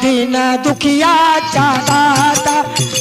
दीन दुखियाच्या दाता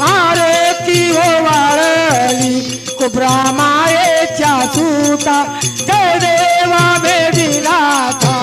आरती ओवाळली कुबरा मायेच्या सूता जय देवा मेदिनाथा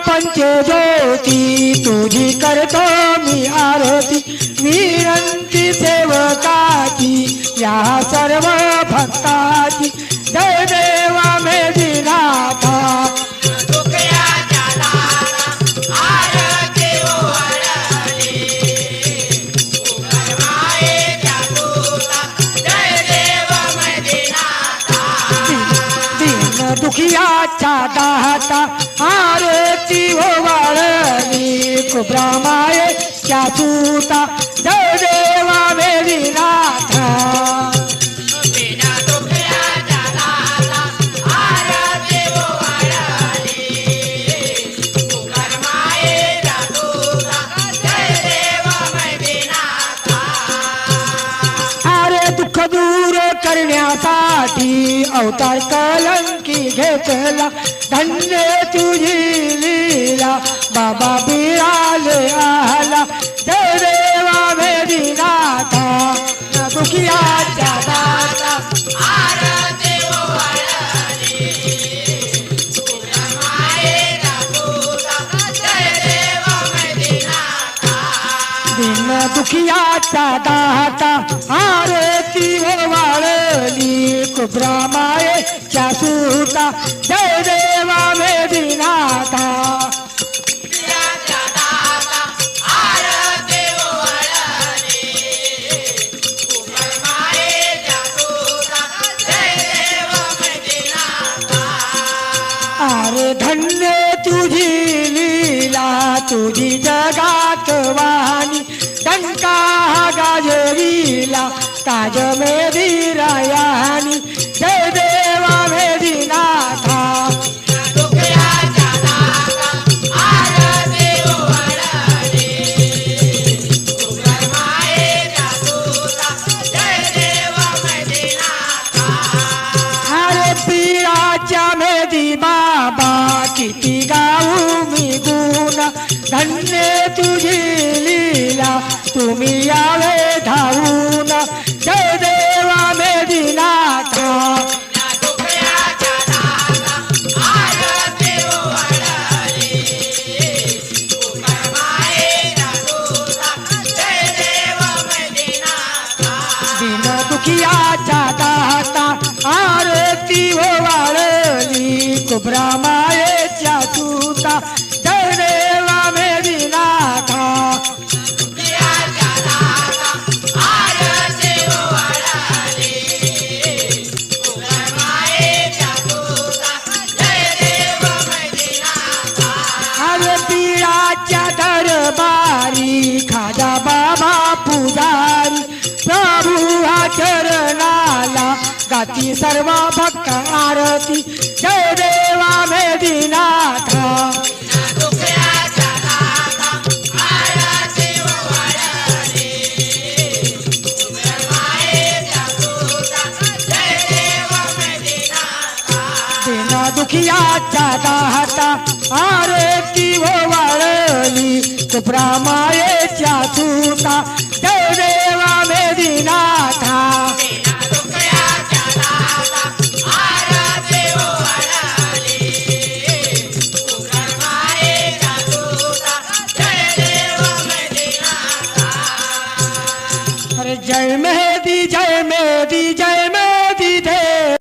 पंचज्योती तुझी करतो मी आरती विनंती सेवकाची या सर्व भक्ताची जय देवा मेदिनाथा दुखियाच्या दाता आरती ओवाळली कुबरा मायेच्या सूता जय देवा मेदिनाथा दुःख दूर करण्यासाठी अवतार कलंकी घेतला धन्य तुझी लीला बाबा बिराले आला जय देवा मेदिनाथा दुखियाच्या दाता आरती ओवाळली कुबरा मायेच्या सूता जय देवा मेदिनाथा दीन दुखियाच्या दाता आरती ओवाळली कुबरा मायेच्या सूता जय देवा मेदिनाथा अरे धन्य तुझी लीला तुझी जगात वाणी डंका गाजविला ताज मेदिरायानी जय देवा मेदिनाथा अरे पीराच्या मेदी बाबा किती गाऊ मी गुण धन्य तुझी लीला तुम्ही यावे धावून जय देवा मेदिनाथा दीन दुखियाच्या दाता आरती ओवाळली कुबरा मायेच्या सूता जय देवा मेदिनाथा पीराच्या दरबारी खाजा बाबा पुजारी प्रभू हा चरणाला गाती सर्व भक्त आरती जय देवा मेदिनाथा दीन दुखियाच्या दाता आरती ओवाळली कुबरा मायेच्या सूता जय देवा मेदिनाथा अरे जय मेदी जय मेदी जय मेदी देव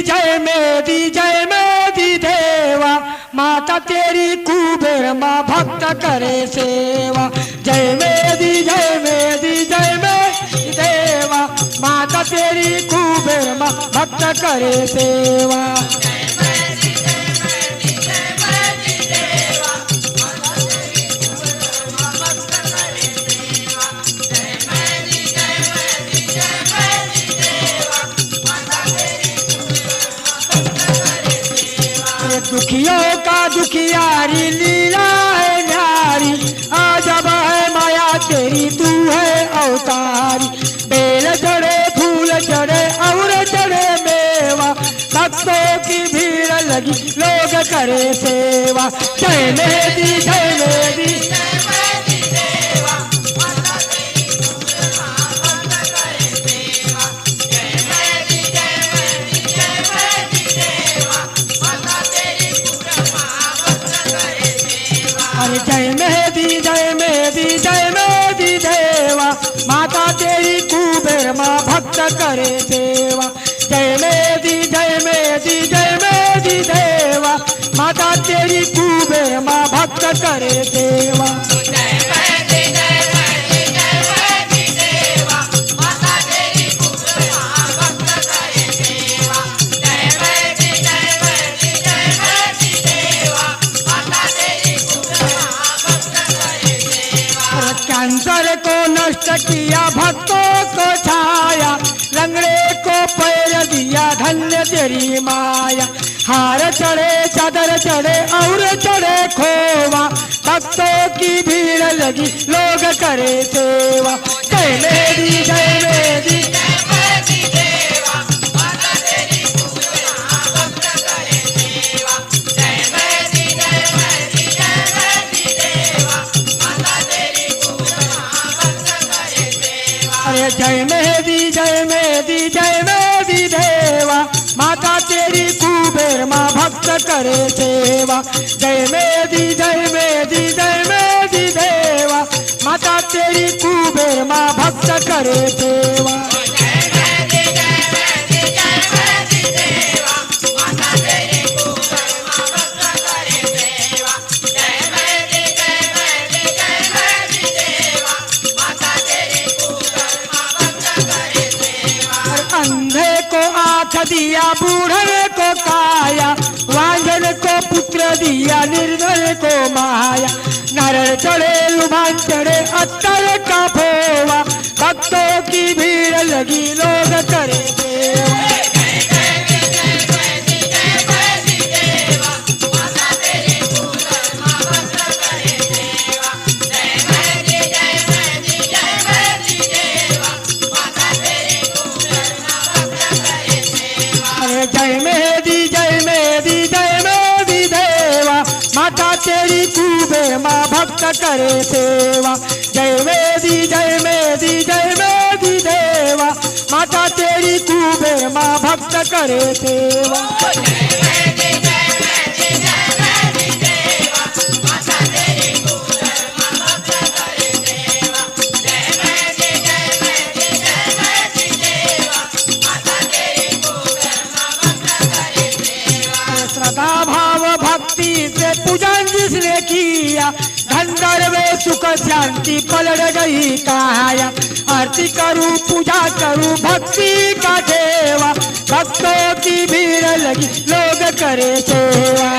जय मेदी देवा माता तेरी कुबेर माँ भक्त करे सेवा जय मेदी जय मेदी देवा माता तेरी कुबेर माँ भक्त करे सेवा दुखियों का दुखियारी लीला है न्यारी, अजब है माया तेरी तू है अवतारी। बेल चढ़े फूल चढ़े और चढ़े मेवा, भक्तों की भीड़ लगी लोग करे सेवा। जय मेदी जय मेदी अरे जय मेदी जय मेदी जय मेदी देवा, माता तेरी कुबेर माँ भक्त करे सेवा। जय मेदी जय मेदी जय मेदी देवा, माता तेरी कुबेर माँ भक्त करे सेवा। कैंसर को नष्ट किया भक्तों को छाया, लंगड़े को पैर दिया धन्य तेरी माया। हार चढ़े चादर चढ़े और चढ़े खोवा, भक्तों की भीड़ लगी लोग करे सेवा। जय मेदी जय मेदी अरे जय मेदी जय मेदी जय मेदी देवा, माता तेरी कुबेर माँ भक्त करे सेवा। जय मेदी जय मेदी जय मेदी देवा, माता तेरी कुबेर माँ भक्त करे सेवा। अंधे को आँख दिया बूढ़े को काया, वांझन को पुत्र दिया निर्धन को माया। नर चढ़े लुभान चढ़े अत्तर का भोवा, भक्तों की भीड़ लगी लोग करे सेवा। जय मेदी जय मेदी जय मेदी देवा, माता तेरी कुबेर माँ भक्त करे सेवा। जय मेदी जय मेदी जय मेदी देवा, माता तेरी कुबेर माँ भक्त करे सेवा। श्रद्धा भाव भक्ति से पूजन जिसने किया, धन में सुख शांति पलट गई काया। आरती करूं पूजा करूं भक्ति का देवा, भक्तों की भीड़ लगी लोग करे सेवा।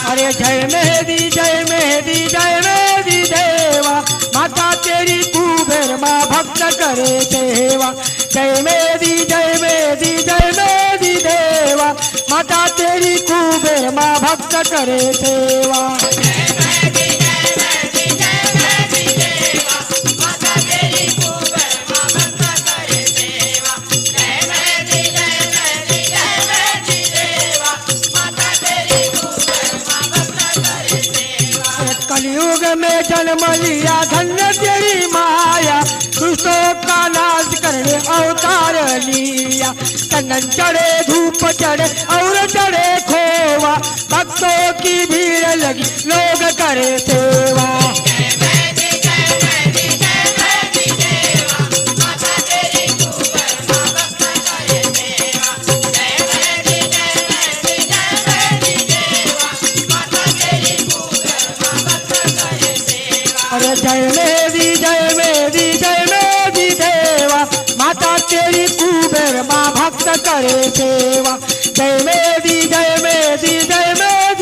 अरे जय मेदी जय मेदी जय मेदी देवा, माता तेरी कुबेर माँ भक्त करे सेवा। जय मेदी जय मेदी जय मेदी देवा, माता तेरी कुबेर माँ भक्त करे सेवा। कलयुग में जन्म लिया धन्य तेरी माया, दुष्टों का नाश करने अवतार लिया। चंदन चढ़े धूप चढ़े और चढ़े खोवा, भक्तों की भीड़ लगी लोग करे सेवा। अरे जय मेदी जय मेदी जय मेदी देवा, माता तेरी कुबेर माँ भक्त करे सेवा। जय मेदी जय मेदी जय मेदी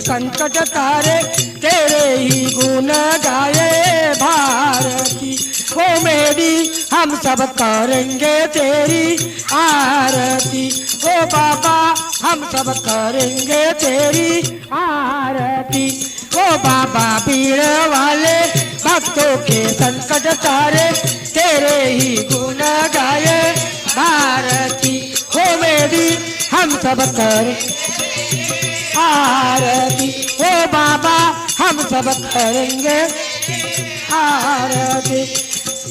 संकट तारे, तेरे ही गुण गाए भारती। ओ मेरी हम सब करेंगे तेरी आरती, ओ बाबा हम सब करेंगे तेरी आरती। ओ बाबा पीर वाले भक्तों के संकट तारे, तेरे ही गुण गाए भारती। ओ मेरी हम सब करें आरती, ओ बाबा हम सब करेंगे आरती।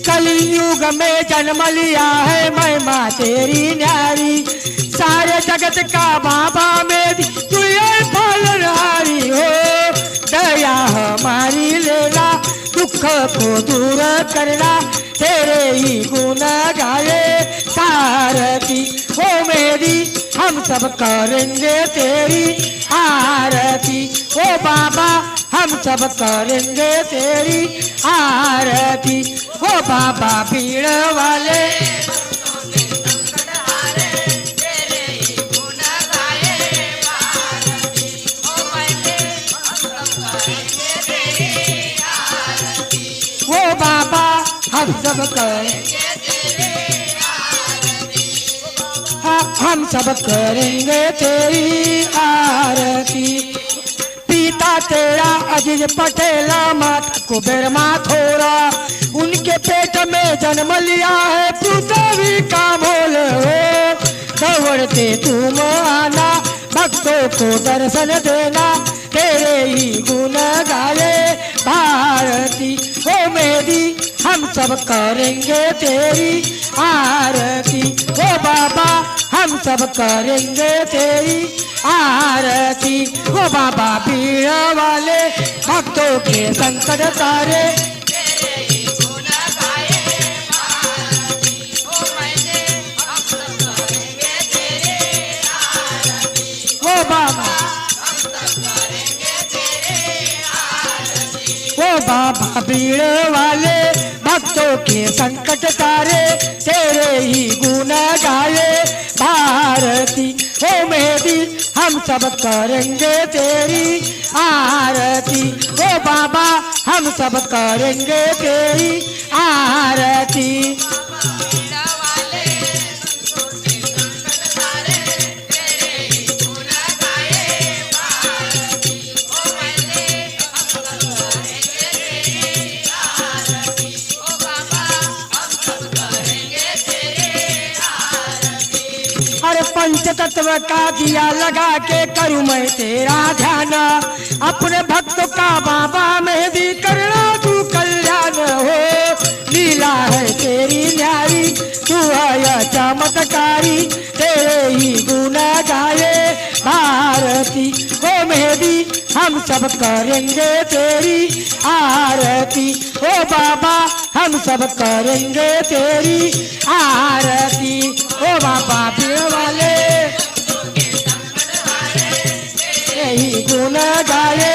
कलयुग में जन्म लिया है महिमा तेरी न्यारी, सारे जगत का बाबा मेरी तू ये पालनहारी हो। दया हमारी लेना, दुख को दूर करना, तेरे ही गुण गाए सारथी। ओ मेरी हम सब करेंगे तेरी आरती, ओ बाबा हम सब करेंगे तेरी आरती। ओ बाबा भीड़ वाले वो बाबा हम सब करेंगे हम सब करेंगे तेरी आरती। पिता तेरा अजीज पटेला, माता कुबेर माथोरा, उनके पेट में जन्म लिया है पृथ्वी का मोल हो। दौड़ते तुम आना, भक्तों को दर्शन देना, तेरे ही गुण गाए भारती। ओ मेरी हम सब करेंगे तेरी आरती, ओ बाबा हम सब करेंगे तेरी आरती। ओ बाबा भीड़ वाले भक्तों के संकट तारे, तेरे ही गुण गाए भारती। ओ मैंने हम सब करेंगे तेरी आरती, ओ बाबा ओ बाबा भीड़ वाले भक्तों के संकट तारे, तेरे ही गुण गाए भारती। ओ मेरी हम सब करेंगे तेरी आरती, ओ बाबा हम सब करेंगे तेरी आरती। अरे पंच तत्व का दिया लगा के करूं मैं तेरा ध्यान, अपने भक्त का बाबा में भी करना तू कल्याण हो। लीला है तेरी न्यारी, तू है चमत्कारी, तेरे ही गुण गाए भारती। ओ मेरी हम सब करेंगे तेरी आरती, ओ बाबा हम सब करेंगे तेरी आरती। ओ बाबा पीर वाले यही गुण गाए,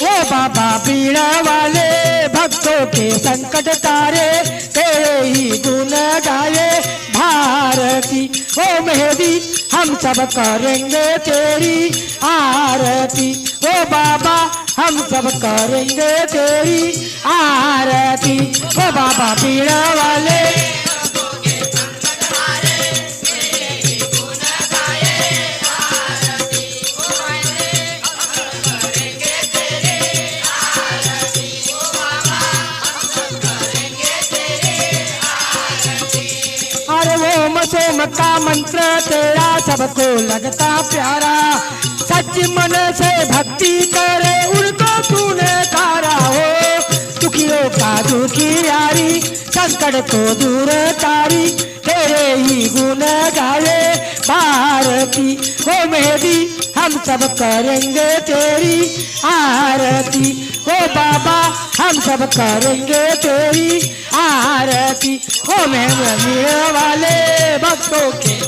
ओ बाबा पीर वाले भक्तों के संकट तारे, तेरे ही गुण गाए भारती। ओ मेरी हम सब करेंगे तेरी आरती, ओ बाबा हम सब करेंगे तेरी आरती। ओ बाबा पीड़ वाले सोम का मंत्र तेरा सबको लगता प्यारा, सच मन से भक्ति करे उनको तूने तारा हो। दुखियों का दुखियारी, संकट को दूर तारी, तेरे ही गुण गाए भारती। ओ मेरी हम सब करेंगे तेरी आरती, ओ बाबा हम सब करेंगे तेरी आरती। ओ मेरे वाले भक्तों के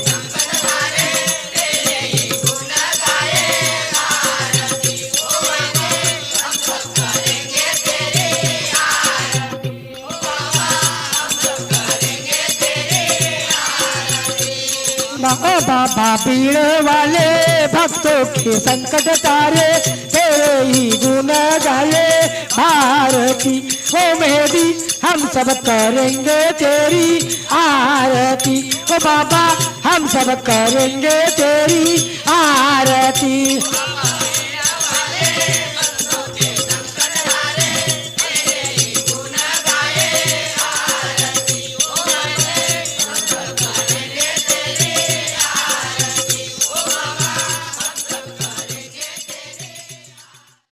ओ बाबा पीड़ वाले भक्तों के संकट तारे तेरे ही गुण गाए भारती ओ मेहदी हम सब करेंगे तेरी आरती ओ बाबा हम सब करेंगे तेरी आरती।